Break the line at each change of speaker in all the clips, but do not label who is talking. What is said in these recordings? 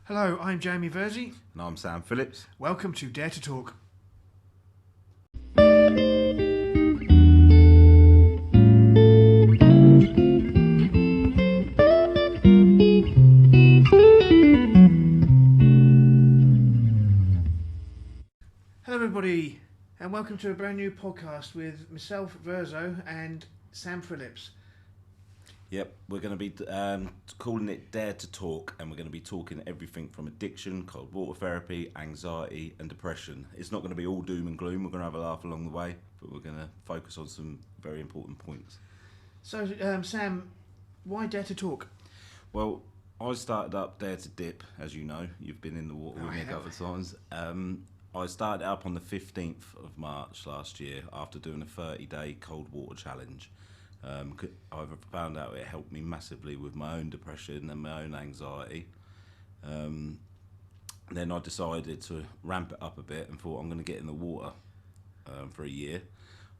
Hello, I'm Jamie Verso.
And I'm Sam Phillips.
Welcome to Dare to Talk. Hello everybody, and welcome to a brand new podcast with myself, Verso, and Sam Phillips.
Yep, we're going to be calling it Dare to Talk, and we're going to be talking everything from addiction, cold water therapy, anxiety and depression. It's not going to be all doom and gloom. We're going to have a laugh along the way, but we're going to focus on some very important points.
So, Sam, why Dare to Talk?
Well, I started up Dare to Dip, as you know. You've been in the water with me a couple of times. I started up on the 15th of March last year after doing a 30-day cold water challenge. I've found out it helped me massively with my own depression and my own anxiety. Then I decided to ramp it up a bit and thought I'm going to get in the water for a year.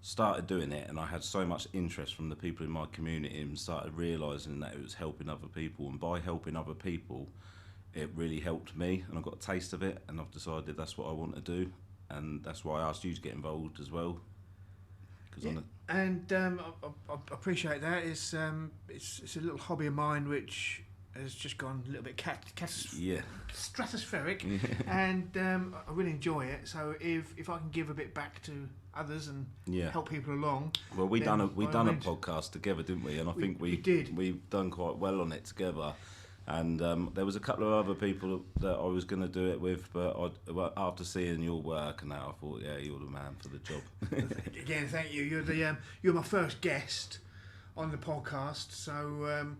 Started doing it, and I had so much interest from the people in my community and started realising that it was helping other people, and by helping other people it really helped me, and I got a taste of it, and I've decided that's what I want to do, and that's why I asked you to get involved as well.
Yeah, and I appreciate that. It's a little hobby of mine which has just gone a little bit stratospheric, and I really enjoy it. So if I can give a bit back to others and help people along.
Well, we done a podcast together, didn't we? And I think we've done quite well on it together. And there was a couple of other people that I was going to do it with, but after seeing your work and that, I thought, yeah, you're the man for the job.
Again, thank you. You're my first guest on the podcast, so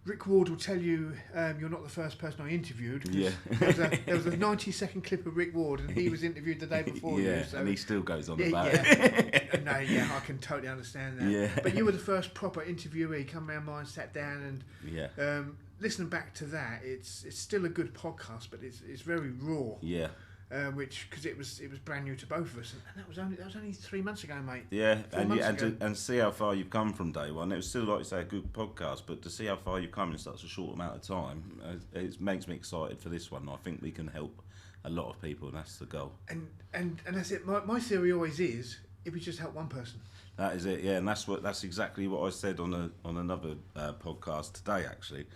Rick Ward will tell you you're not the first person I interviewed.
Yeah.
There was a 90-second clip of Rick Ward, and he was interviewed the day before you.
Yeah,
so
and he still goes on about it.
No, I can totally understand that.
Yeah.
But you were the first proper interviewee. Come round mine, sat down, and listening back to that, it's still a good podcast, but it's very raw.
Yeah.
Because it was brand new to both of us, and that was only 3 months ago, mate.
Yeah, and see how far you've come from day one. It was still, like you say, a good podcast, but to see how far you've come in such a short amount of time, it makes me excited for this one. I think we can help a lot of people, and that's the goal. And
that's it. My theory always is, if we just help one person.
That is it. Yeah, and that's exactly what I said on another podcast today. Actually,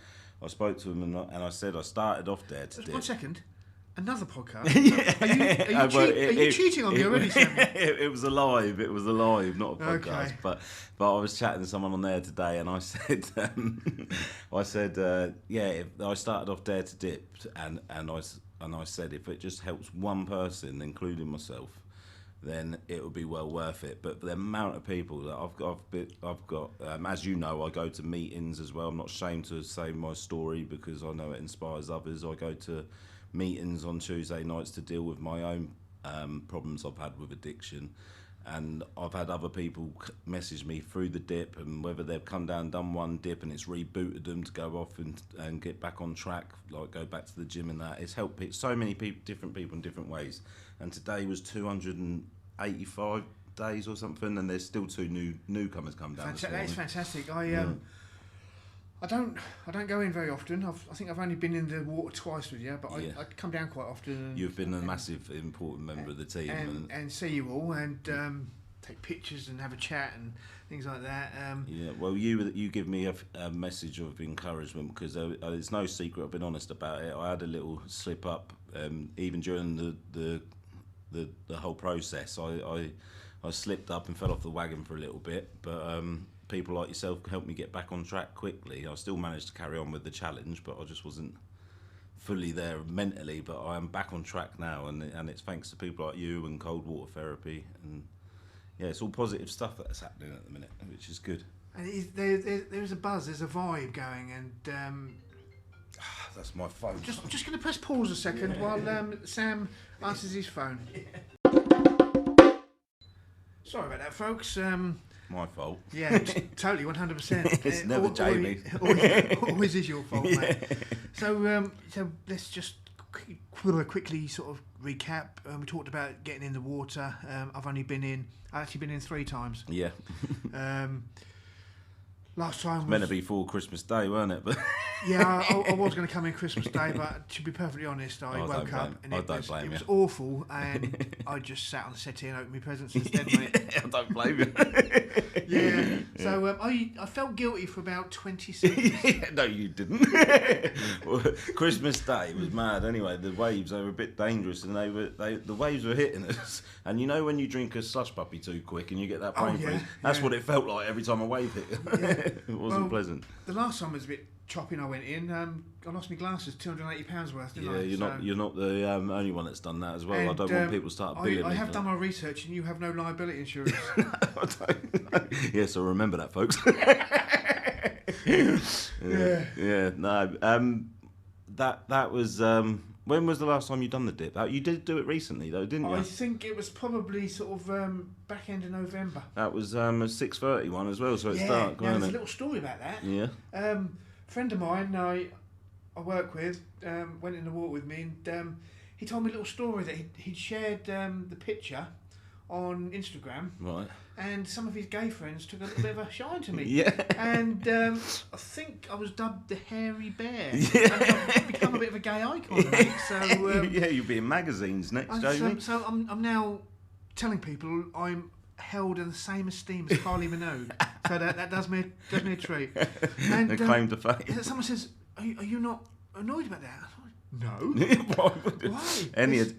I spoke to him and I said I started off Dare to Dip.
1 second. Another podcast? Are you cheating on me already, Sam?
It was a live, not a podcast. Okay. But I was chatting to someone on there today, and I said, I started off Dare to Dip, and I said if it just helps one person, including myself, then it would be well worth it. But the amount of people that I've got, as you know, I go to meetings as well. I'm not ashamed to say my story because I know it inspires others. I go to meetings on Tuesday nights to deal with my own problems I've had with addiction, and I've had other people message me through the dip, and whether they've come down, done one dip, and it's rebooted them to go off and get back on track, like go back to the gym and that. It's helped so many people, different people in different ways. And today was 285 days or something, and there's still two newcomers come down.
That is fantastic. I don't go in very often. I think I've only been in the water twice with you, but I come down quite often.
You've been a massive, important member of the team.
And see you all, and take pictures and have a chat and things like that.
Well, you give me a message of encouragement, because it's no secret, I've been honest about it. I had a little slip up, even during the whole process. I slipped up and fell off the wagon for a little bit, but people like yourself helped me get back on track quickly. I still managed to carry on with the challenge, but I just wasn't fully there mentally. But I am back on track now, and it's thanks to people like you and cold water therapy, and it's all positive stuff that's happening at the minute, which is good.
And there's a buzz, there's a vibe going, and
that's my phone.
Just going to press pause a second while Sam answers his phone. Sorry about that, folks.
My fault.
Yeah, totally, 100%.
It's never Jamie.
Always is your fault, mate. So let's just quickly sort of recap. We talked about getting in the water. I've actually been in 3 times.
Yeah.
Last time was
meant to be for Christmas Day, weren't it? But
yeah, I was going to come in Christmas Day, but to be perfectly honest, I woke up and it was awful, and I just sat on the settee and opened my presents instead, mate.
I don't blame you.
Yeah. So I felt guilty for about 20 seconds.
No, you didn't. Well, Christmas Day was mad. Anyway, the waves, they were a bit dangerous, and the waves were hitting us. And you know when you drink a slush puppy too quick and you get that brain freeze? That's what it felt like every time a wave hit. It wasn't pleasant.
The last time was a bit choppy and I went in. I lost my glasses, £280 worth, didn't I?
You're not the only one that's done that as well. And, I don't want people to start billing me.
I have done my research, and you have no liability insurance.
No, I don't. Yes, I remember that, folks. Yeah. No. That was. When was the last time you done the dip? You did do it recently, though, didn't you?
I think it was probably sort of back end of November.
That was a 6:30 one as well, so it's dark.
Now, there's a little story about that.
Yeah.
Friend of mine I work with went in the walk with me, and he told me a little story that he'd shared the picture on Instagram.
Right.
And some of his gay friends took a little bit of a shine to me.
Yeah.
And I think I was dubbed the Hairy Bear. Yeah. And I've become a bit of a gay icon, mate. So
yeah, you'll be in magazines next, Jamie.
So I'm now telling people I'm held in the same esteem as Carly Minogue. So that does me a treat. And
the claim to fame.
Someone says, are you not annoyed about that? No.
Why?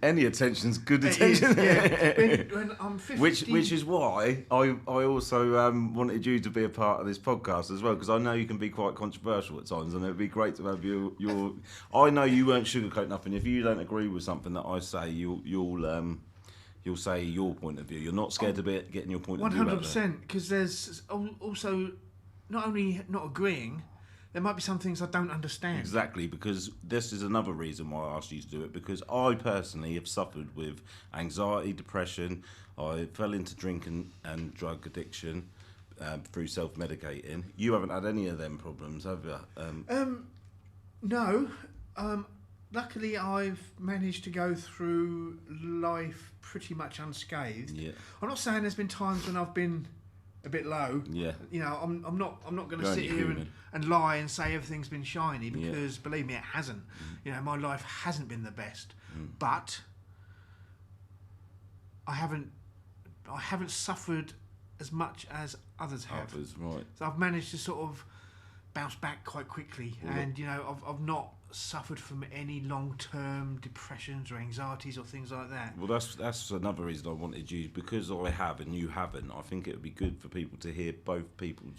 Any attention's good attention.
When I'm 50...
Which is why I also wanted you to be a part of this podcast as well, because I know you can be quite controversial at times, and it'd be great to have your. I know you won't sugarcoat nothing. If you don't agree with something that I say, you'll say your point of view. You're not scared of getting your point of view.
100%, because there's also not only not agreeing. There might be some things I don't understand.
Exactly, because this is another reason why I asked you to do it, because I personally have suffered with anxiety, depression. I fell into drinking and drug addiction through self-medicating. You haven't had any of them problems, have you?
No. Luckily, I've managed to go through life pretty much unscathed. Yeah. I'm not saying there's been times when I've been a bit low. Yeah. You know, I'm not going to sit here and lie and say everything's been shiny, because believe me, it hasn't. You know, my life hasn't been the best. But I haven't suffered as much as others have.
Right.
So I've managed to sort of bounce back quite quickly, and you know, I've not suffered from any long-term depressions or anxieties or things like that.
Well, that's another reason I wanted you, because I have and you haven't. I think it would be good for people to hear both people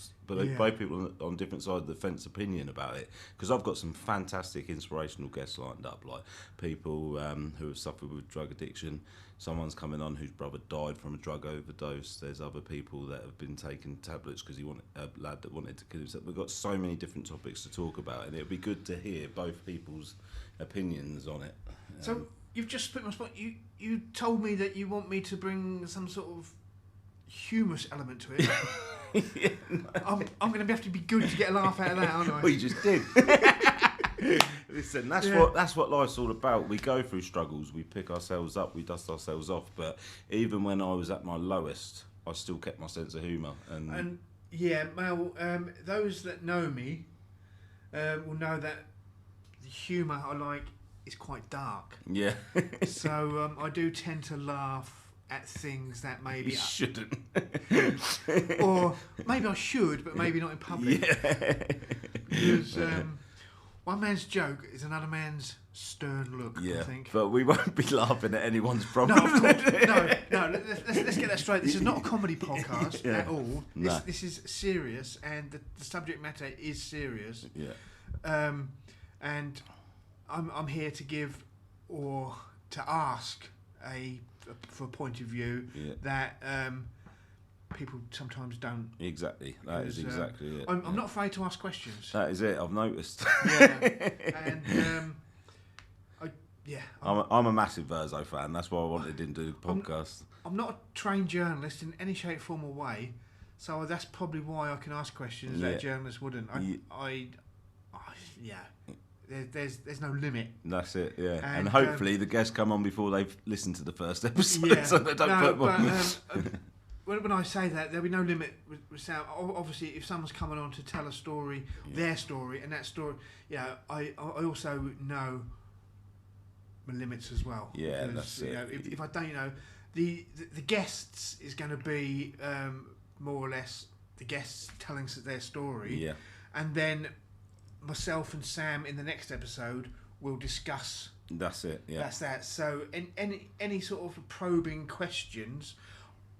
on different sides of the fence opinion about it, because I've got some fantastic inspirational guests lined up, like people who have suffered with drug addiction. Someone's coming on whose brother died from a drug overdose. There's other people that have been taking tablets because a lad that wanted to kill himself. We've got so many different topics to talk about, and it would be good to hear both people's opinions on it.
So you've just put me on the spot. You told me that you want me to bring some sort of humorous element to it. I'm going to have to be good to get a laugh out of that, aren't I?
Well, you just did. Listen, that's what life's all about. We go through struggles, we pick ourselves up, we dust ourselves off. But even when I was at my lowest, I still kept my sense of humour. And
yeah, Mel, those that know me will know that the humour I like is quite dark. Yeah. So I do tend to laugh at things that maybe
you shouldn't,
or maybe I should, but maybe not in public. Yeah. Because one man's joke is another man's stern look. Yeah, I think.
But we won't be laughing at anyone's problem.
No, of course. No. Let's get that straight. This is not a comedy podcast at all. No. This is serious, and the subject matter is serious. Yeah. And I'm here to give or to ask for a point of view that people sometimes don't.
Exactly. That is exactly it.
I'm not afraid to ask questions.
That is it. I've noticed.
Yeah. And
I'm a massive Verso fan. That's why I wanted him to do the podcast.
I'm not a trained journalist in any shape, form, or way, so that's probably why I can ask questions that a journalist wouldn't. There's no limit.
That's it, yeah. And hopefully the guests come on before they've listened to the first episode, so they don't put one.
when I say that, there'll be no limit with Sam. Obviously, if someone's coming on to tell a story, their story, and that story, I also know my limits as well.
Yeah,
because,
that's it.
If I don't, the guests is going to be more or less the guests telling their story.
Yeah.
And then myself and Sam in the next episode will discuss.
That's it. Yeah.
That's that. So, any sort of probing questions,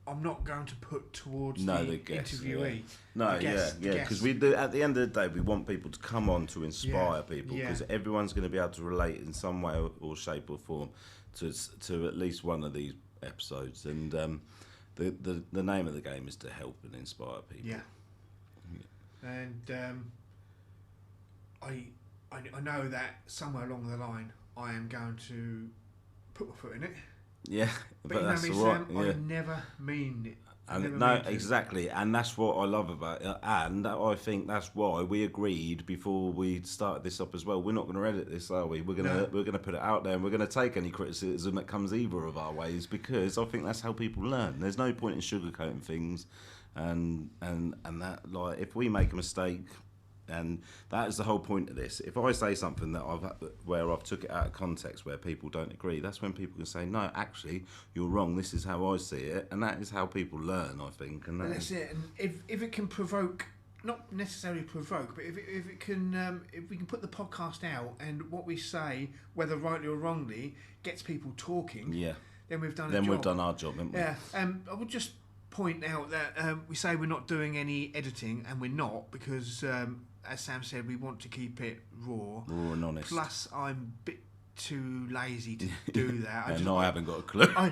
I'm not going to put towards the interviewee.
Yeah. No, because we do. At the end of the day, we want people to come on to inspire people, because everyone's going to be able to relate in some way or shape or form to at least one of these episodes. And the name of the game is to help and inspire people.
Yeah. And I know that somewhere along the line I am going to put my foot in it.
Yeah,
but
that's
you know me, Sam, I never mean it.
Exactly, and that's what I love about it, and I think that's why we agreed before we started this up as well. We're not going to edit this, are we? We're going to put it out there, and we're going to take any criticism that comes either of our ways, because I think that's how people learn. There's no point in sugarcoating things, and that, like, if we make a mistake. And that is the whole point of this. If I say something that I've took it out of context, where people don't agree, that's when people can say, no, actually, you're wrong. This is how I see it, and that is how people learn, I think. And
that's it. And if it can provoke, not necessarily provoke, but if it can, if we can put the podcast out and what we say, whether rightly or wrongly, gets people talking, then we've done a job.
Then we've done our job, haven't we?
Yeah. I would just point out that we say we're not doing any editing, and we're not, because as Sam said, we want to keep it raw
and honest.
Plus, I'm a bit too lazy to do that.
I haven't got a clue.
I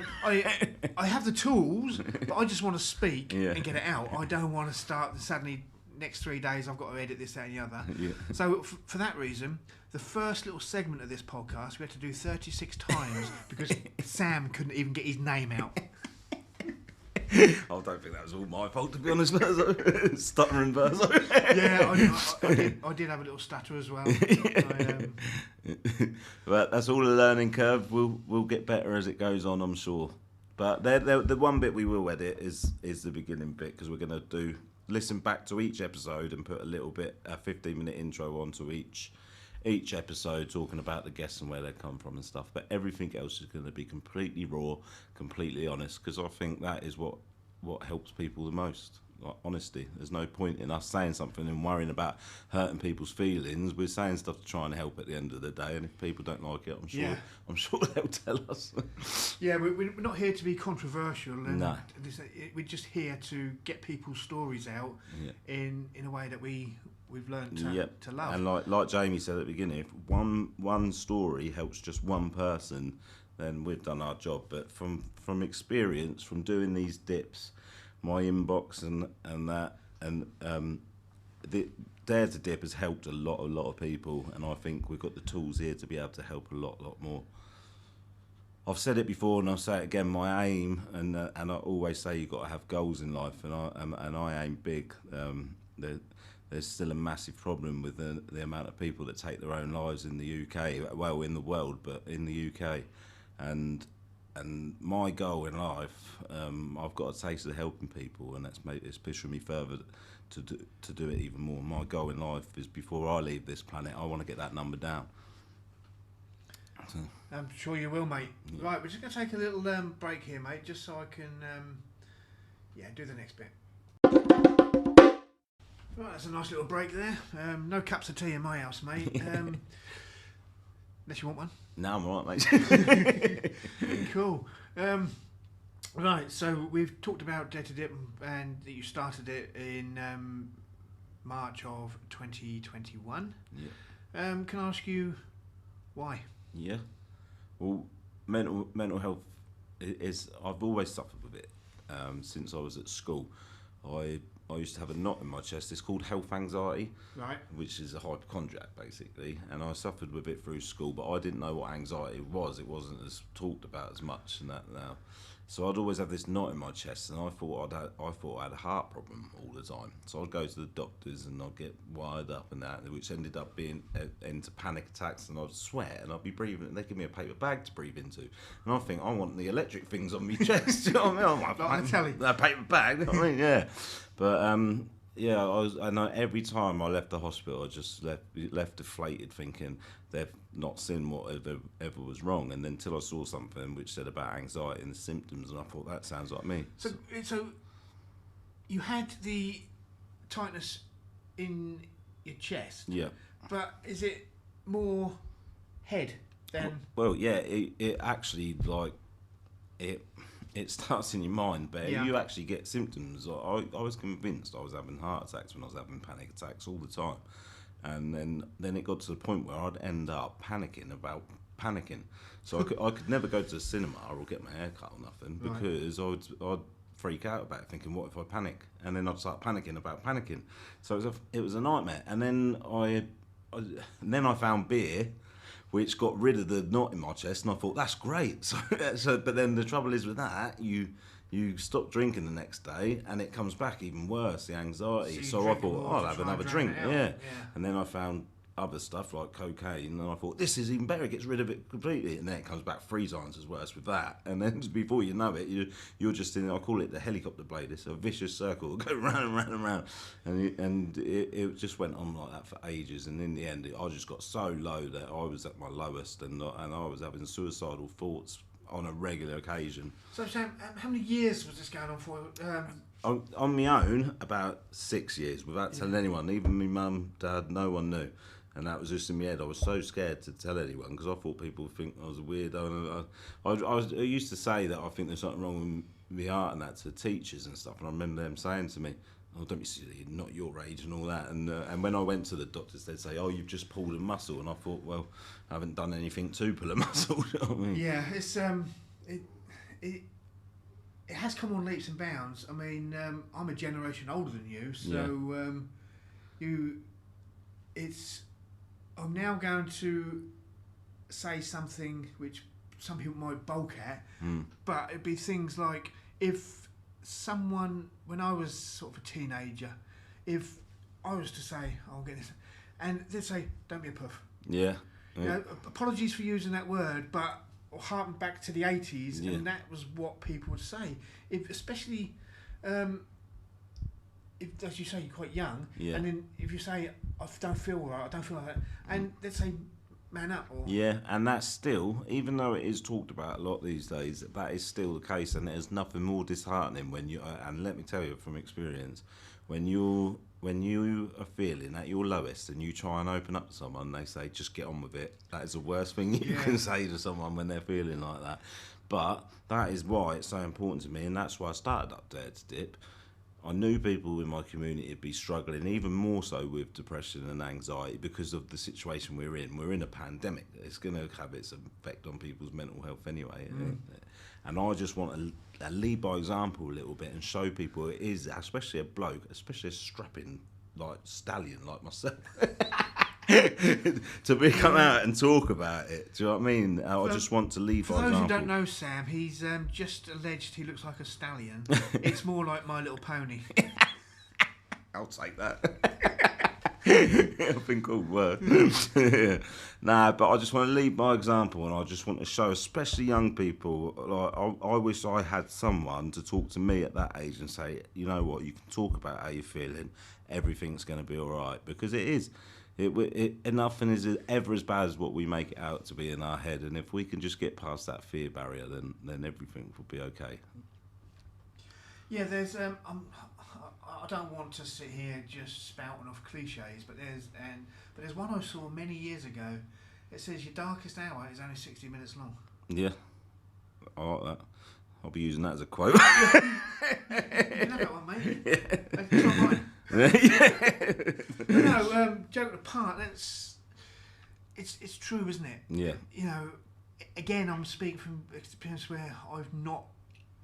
have the tools, but I just want to speak and get it out. I don't want to start suddenly next 3 days I've got to edit this, that and the other. So for that reason, the first little segment of this podcast we had to do 36 times because Sam couldn't even get his name out.
I don't think that was all my fault, to be honest. Stuttering Verso.
I did have a little stutter as well.
But that's all a learning curve. We'll get better as it goes on, I'm sure. But the one bit we will edit is the beginning bit, because we're going to listen back to each episode and put a 15-minute intro onto each episode, talking about the guests and where they come from and stuff. But everything else is going to be completely raw, completely honest, because I think that is what helps people the most. Like, honesty. There's no point in us saying something and worrying about hurting people's feelings. We're saying stuff to try and help at the end of the day, and if people don't like it, I'm sure they'll tell us.
We're not here to be controversial, and we're just here to get people's stories out in a way that we've learned to love.
And like Jamie said at the beginning, if one story helps just one person, then we've done our job. But from experience, from doing these dips, my inbox and the Dare to Dip has helped a lot of people, and I think we've got the tools here to be able to help a lot more. I've said it before and I'll say it again. My aim, and I always say you've got to have goals in life, and I aim big. There's still a massive problem with the amount of people that take their own lives in the UK, well, in the world, but in the UK. And my goal in life, I've got a taste of helping people, and it's pushing me further to do it even more. My goal in life is, before I leave this planet, I want to get that number down. So,
I'm sure you will, mate. Yeah. Right, we're just going to take a little break here, mate, just so I can do the next bit. Right, that's a nice little break there. No cups of tea in my house, mate. Unless you want one.
No, I'm all right, mate.
Cool. Right, so we've talked about Dare to Dip, and that you started it in March of 2021. Yeah. Can I ask you why?
Yeah. Well, mental health is. I've always suffered with it since I was at school. I used to have a knot in my chest. It's called health anxiety,
right?
Which is a hypochondriac, basically. And I suffered with it through school, but I didn't know what anxiety was. It wasn't as talked about as much, and that now So I'd always have this knot in my chest, and I thought I had a heart problem all the time. So I'd go to the doctors and I'd get wired up and that, which ended up being into panic attacks, and I'd sweat and I'd be breathing, and they'd give me a paper bag to breathe into. And I think, I want the electric things on my chest. You know what I mean?
Like on the telly.
A paper bag, you know what I mean? Yeah. But I know every time I left the hospital, I just left deflated, thinking they've not seen what ever was wrong, and then until I saw something which said about anxiety and the symptoms, and I thought, that sounds like me.
So you had the tightness in your chest.
Yeah.
But is it more head than?
Well, yeah. It actually it starts in your mind, but you actually get symptoms. I was convinced I was having heart attacks when I was having panic attacks all the time. And then it got to the point where I'd end up panicking about panicking. So I could never go to the cinema or get my hair cut or nothing, because I'd freak out about it, thinking, what if I panic? And then I'd start panicking about panicking. So it was a nightmare. And then I found beer, which got rid of the knot in my chest, and I thought, that's great. But then the trouble is with that, you stop drinking the next day, and it comes back even worse, the anxiety. So I thought, I'll have another drink. Yeah. And then I found other stuff like cocaine, and I thought, this is even better, it gets rid of it completely. And then it comes back 3 times as worse with that. And then before you know it, you're just in, I call it the helicopter blade. It's a vicious circle, go round and round and round. And it just went on like that for ages. And in the end, I just got so low that I was at my lowest, and I was having suicidal thoughts on a regular occasion.
So Sam, how many years was this going on for?
On my own, about 6 years, without telling anyone, even my mum, dad, no one knew. And that was just in my head. I was so scared to tell anyone, because I thought people would think I was a weirdo. And I used to say that I think there's something wrong with my heart and that to teachers and stuff. And I remember them saying to me, oh, don't be silly, not your age and all that. And when I went to the doctors, they'd say, oh, you've just pulled a muscle. And I thought, well, I haven't done anything to pull a muscle. You know what I mean?
Yeah, it's it has come on leaps and bounds. I mean, I'm a generation older than you, so I'm now going to say something which some people might balk at, but it'd be things like, if someone, when I was sort of a teenager, if I was to say, I'll get this, and they'd say, don't be a puff.
Yeah.
You know, apologies for using that word, but harken back to the 80s, and that was what people would say. Especially, if, as you say, you're quite young, and then if you say, I don't feel right, I don't feel like that, and they'd say, man up. Or
and that's still, even though it is talked about a lot these days, that is still the case, and there's nothing more disheartening when you, and let me tell you from experience, when you are feeling at your lowest and you try and open up to someone, they say, just get on with it. That is the worst thing you can say to someone when they're feeling like that. But that is why it's so important to me, and that's why I started up Dare to Dip. I knew people in my community would be struggling even more so with depression and anxiety because of the situation we're in. We're in a pandemic. It's going to have its effect on people's mental health anyway. And I just want to lead by example a little bit and show people it is, especially a bloke, especially a strapping like stallion like myself, to come out and talk about it. Do you know what I mean? I just want to lead by example.
For those who don't know Sam, he's just alleged he looks like a stallion. It's more like My Little Pony.
I'll take that. I've been called worse. Nah, but I just want to lead by example, and I just want to show, especially young people, like I wish I had someone to talk to me at that age and say, you know what, you can talk about how you're feeling, everything's going to be all right, because it is. Nothing is ever as bad as what we make it out to be in our head, and if we can just get past that fear barrier, then everything will be okay.
Yeah, there's I don't want to sit here just spouting off cliches, but there's one I saw many years ago. It says your darkest hour is only 60 minutes long. Yeah,
I like that. I'll be using that as a quote.
You know that one, mate. Yeah. It's not mine. No, joke apart, it's true, isn't it?
Yeah.
You know, again, I'm speaking from experience where I've not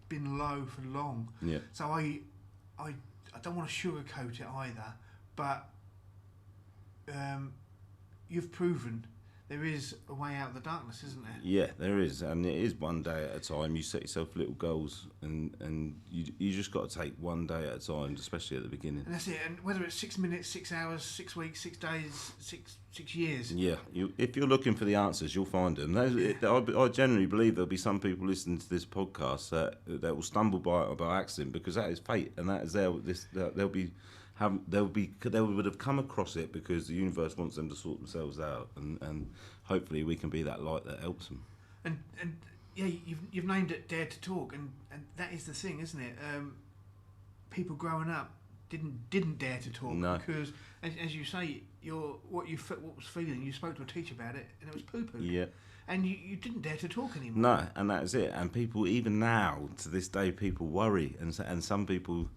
been low for long.
Yeah.
So I don't want to sugarcoat it either, but you've proven there is a way out of the darkness, isn't there?
Yeah, there is, and it is one day at a time. You set yourself little goals, and you just got to take one day at a time, especially at the beginning.
And that's it. And whether it's 6 minutes, 6 hours, 6 weeks, 6 days, 6 years.
Yeah, if you're looking for the answers, you'll find them. I generally believe there'll be some people listening to this podcast that will stumble by it by accident, because that is fate, and that is they would have come across it because the universe wants them to sort themselves out, and hopefully we can be that light that helps them.
And yeah, you've named it Dare to Talk, and that is the thing, isn't it? People growing up didn't dare to talk,
no.
Because as you say, what was feeling, you spoke to a teacher about it and it was poo-poo.
Yeah.
And you didn't dare to talk anymore.
No, and that is it. And people, even now to this day, people worry, and some people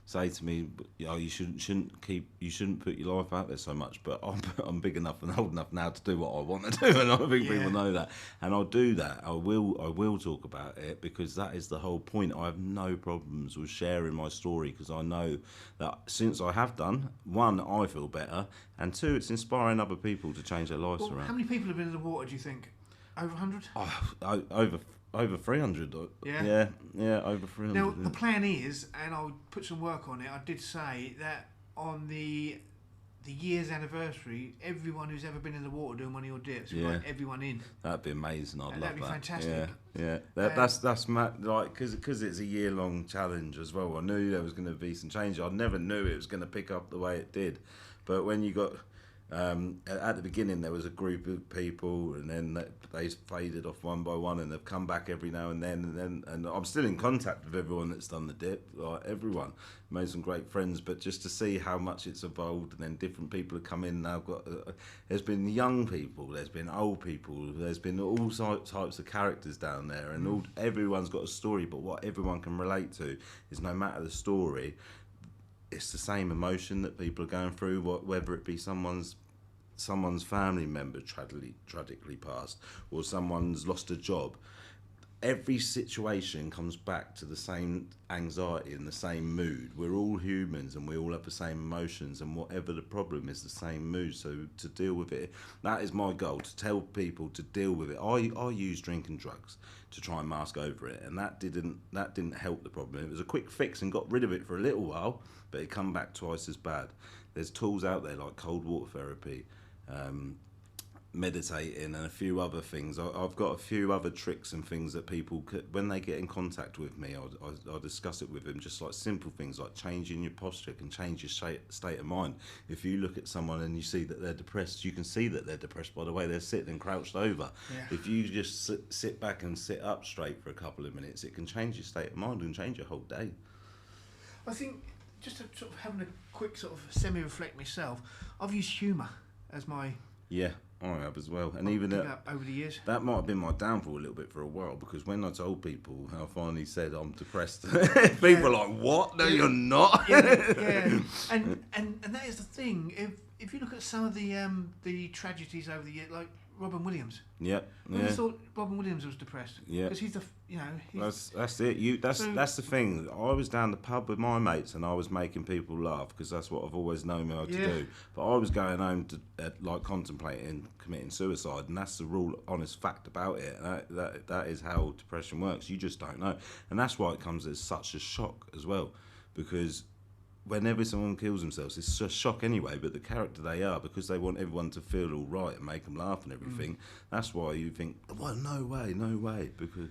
say to me, you shouldn't put your life out there so much. But I'm big enough and old enough now to do what I want to do, and I think people know that. And I'll do that. I will talk about it, because that is the whole point. I have no problems with sharing my story, because I know that since I have done, one, I feel better, and two, it's inspiring other people to change their lives around.
How many people have been in the water, do you think? Over 100?
Oh, over 300.
Yeah?
Yeah, over 300.
Now, the plan is, and I'll put some work on it, I did say that on the year's anniversary, everyone who's ever been in the water doing one of your dips, invite everyone in.
That'd be amazing. I'd love that.
That'd be fantastic.
Yeah. That's like, because it's a year-long challenge as well. I knew there was going to be some change. I never knew it was going to pick up the way it did. But when you got... at the beginning there was a group of people, and then they faded off one by one, and they've come back every now and then, and I'm still in contact with everyone that's done the dip, like everyone. Made some great friends, but just to see how much it's evolved, and then different people have come in now. There's been young people, there's been old people, there's been all types of characters down there, and everyone's got a story, but what everyone can relate to is, no matter the story, it's the same emotion that people are going through, whether it be someone's family member tragically passed, or someone's lost a job. Every situation comes back to the same anxiety and the same mood. We're all humans, and we all have the same emotions, and whatever the problem is, the same mood. So to deal with it, that is my goal, to tell people to deal with it. I use drink and drugs to try and mask over it, and that didn't help the problem. It was a quick fix and got rid of it for a little while, but it come back twice as bad. There's tools out there like cold water therapy, meditating, and a few other things. I've got a few other tricks and things that people could, when they get in contact with me, I'll discuss it with them, just like simple things like changing your posture can change your state of mind. If you look at someone and you see that they're depressed, you can see that they're depressed by the way they're sitting and crouched over. If you just sit back and sit up straight for a couple of minutes, it can change your state of mind and change your whole day.
I think, just to sort of having a quick sort of semi-reflect myself, I've used humour as my...
Yeah, I have as well. And even
over the years,
that might have been my downfall a little bit for a while, because when I told people, I finally said I'm depressed, people were like, "What? No, you're not."
Yeah. And that is the thing. If you look at some of the tragedies over the years, like Robin Williams.
Yeah.
I thought Robin Williams was depressed. Yeah. Because he's
that's it. That's the thing. I was down the pub with my mates, and I was making people laugh, because that's what I've always known how to do. But I was going home to contemplating committing suicide, and that's the real honest fact about it. That is how depression works. You just don't know, and that's why it comes as such a shock as well, because whenever someone kills themselves, it's a shock anyway, but the character they are, because they want everyone to feel all right and make them laugh and everything, that's why you think, well, no way, because...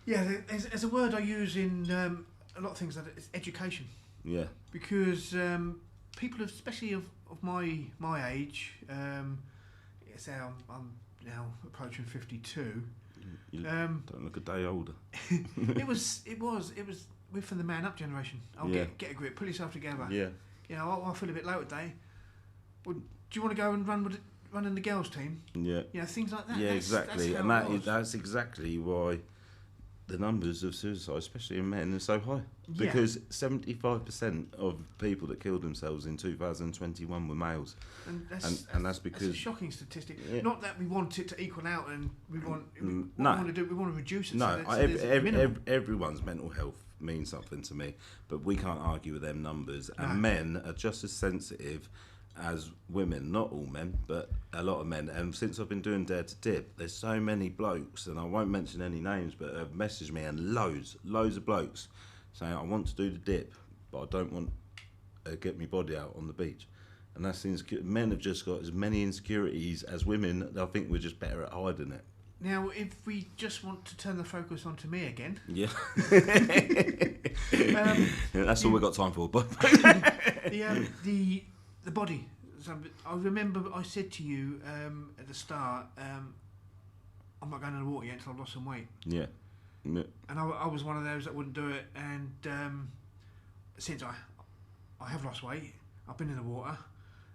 Yeah, there's a word I use in a lot of things, that it's education.
Yeah.
Because people, especially of my age, I'm now approaching 52.
You don't look a day older.
It was we're from the man up generation. Get a grip, pull yourself together.
Yeah.
You know, I feel a bit low today. Well, do you want to go and run in the girls' team?
Yeah.
You know, things like that.
Yeah, exactly. And that's exactly why the numbers of suicide, especially in men, are so high. Because 75% of people that killed themselves in 2021 were males. And that's because...
That's a shocking statistic. Yeah. Not that we want it to equal out, and we want to reduce it.
No, everyone's mental health means something to me, but we can't argue with them numbers. And men are just as sensitive as women, not all men, but a lot of men. And since I've been doing Dare to Dip, there's so many blokes, and I won't mention any names, but have messaged me, and loads of blokes saying, I want to do the dip, but I don't want to get my body out on the beach. And that's men have just got as many insecurities as women. I think we're just better at hiding it.
Now, if we just want to turn the focus onto me again,
that's all we've got time for. But
the body. So I remember I said to you at the start, I'm not going to the water yet until I've lost some weight.
Yeah.
And I was one of those that wouldn't do it. And since I have lost weight, I've been in the water.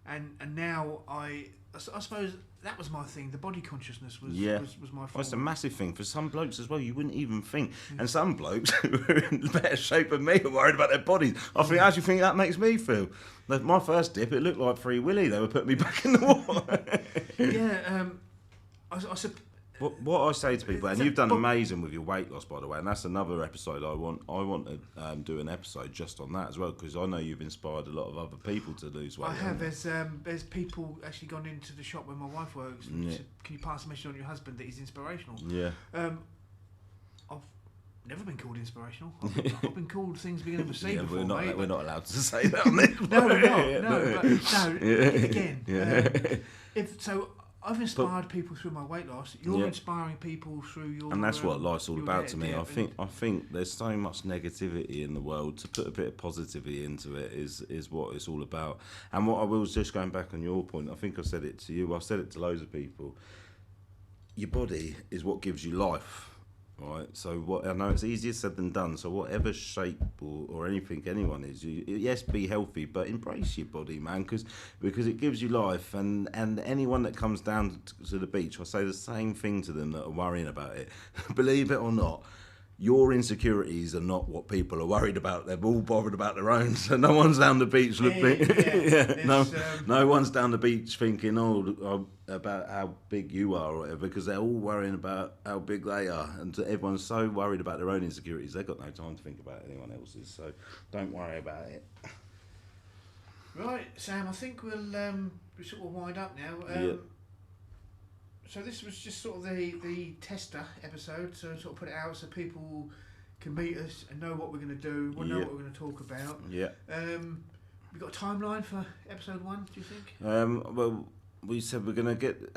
And now I suppose that was my thing. The body consciousness was my fault.
Well, it's a massive thing for some blokes as well. You wouldn't even think. And some blokes who are in better shape than me are worried about their bodies. I think, how do you think that makes me feel? Like my first dip, it looked like Free Willy. They were putting me back in the water. What I say to people, and you've done amazing with your weight loss, by the way, and that's another episode I want to do an episode just on that as well, because I know you've inspired a lot of other people to lose weight.
I have. There's people actually gone into the shop where my wife works and said, can you pass a message on your husband that he's inspirational?
Yeah.
I've never been called inspirational. I've been called things beginning with C before,
mate. We're not allowed to say that on this.
No, we're not. Again, I've inspired people through my weight loss. You're inspiring people through your...
And that's what life's all about to me. I think there's so much negativity in the world. To put a bit of positivity into it is what it's all about. And what I was just going back on your point, I think I said it to you, I've said it to loads of people. Your body is what gives you life, right? So I know it's easier said than done. So whatever shape or anything anyone is, yes, be healthy, but embrace your body, man, because it gives you life. And anyone that comes down to the beach, I say the same thing to them that are worrying about it. Believe it or not, your insecurities are not what people are worried about. They're all bothered about their own. So no one's down the beach looking. No one's down the beach thinking, about how big you are or whatever, because they're all worrying about how big they are. And everyone's so worried about their own insecurities, they've got no time to think about anyone else's. So don't worry about it.
Right, Sam, I think we'll sort of wind up now. So this was just sort of the tester episode, so sort of put it out so people can meet us and know what we're going to do, know what we're going to talk about. Yeah. We got a timeline for episode 1, do you think?
Well, we said we're going to get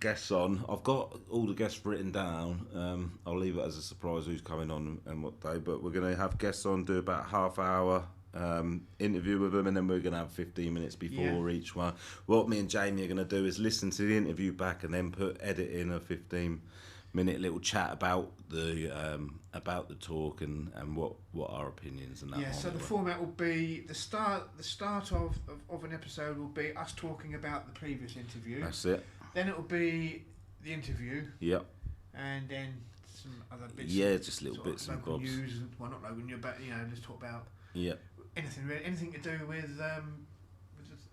guests on. I've got all the guests written down. I'll leave it as a surprise who's coming on and what day, but we're going to have guests on, do about half hour interview with them, and then we're going to have 15 minutes before each one. What me and Jamie are going to do is listen to the interview back and then edit in a 15-minute little chat about the talk and what our opinions and that.
Yeah, so the format will be the start of an episode will be us talking about the previous interview.
That's it.
Then it will be the interview.
Yep.
And then some other bits.
Yeah, just little bits and bobs.
News, well, not local news, but let's talk about.
Yep.
Anything to do with the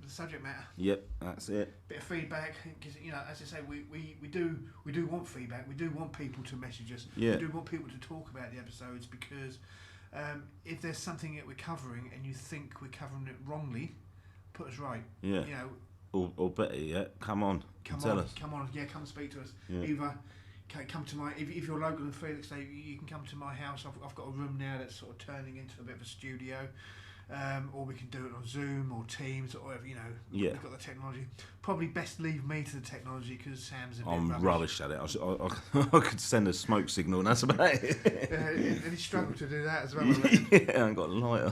subject matter.
Yep, that's it.
Bit of feedback, because as I say, we do want feedback. We do want people to message us.
Yeah.
We do want people to talk about the episodes, because if there's something that we're covering and you think we're covering it wrongly, put us right.
Yeah. Or better, come on, tell us.
Come on, come speak to us.
Yeah.
Either come to my if you're local in Felix, you can come to my house. I've got a room now that's sort of turning into a bit of a studio. Or we can do it on Zoom or Teams or whatever, We've got the technology. Probably best leave me to the technology, because Sam's a bit
rubbish at it. I could send a smoke signal and that's about it.
And he struggled to do that as well.
I ain't got a lighter.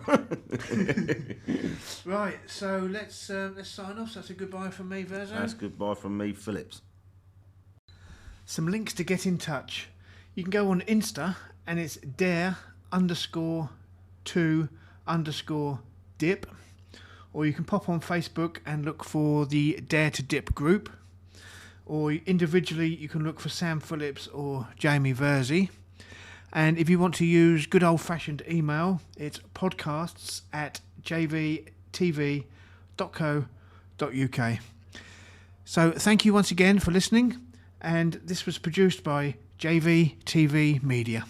Right, so let's sign off. So that's a goodbye from me, Verso.
That's goodbye from me, Phillips.
Some links to get in touch. You can go on Insta and it's dare_to_dip, or you can pop on Facebook and look for the Dare to Dip group, or individually you can look for Sam Phillips or Jamie Verzi. And if you want to use good old-fashioned email, it's podcasts@jvtv.co.uk. So thank you once again for listening, and this was produced by JVTV Media.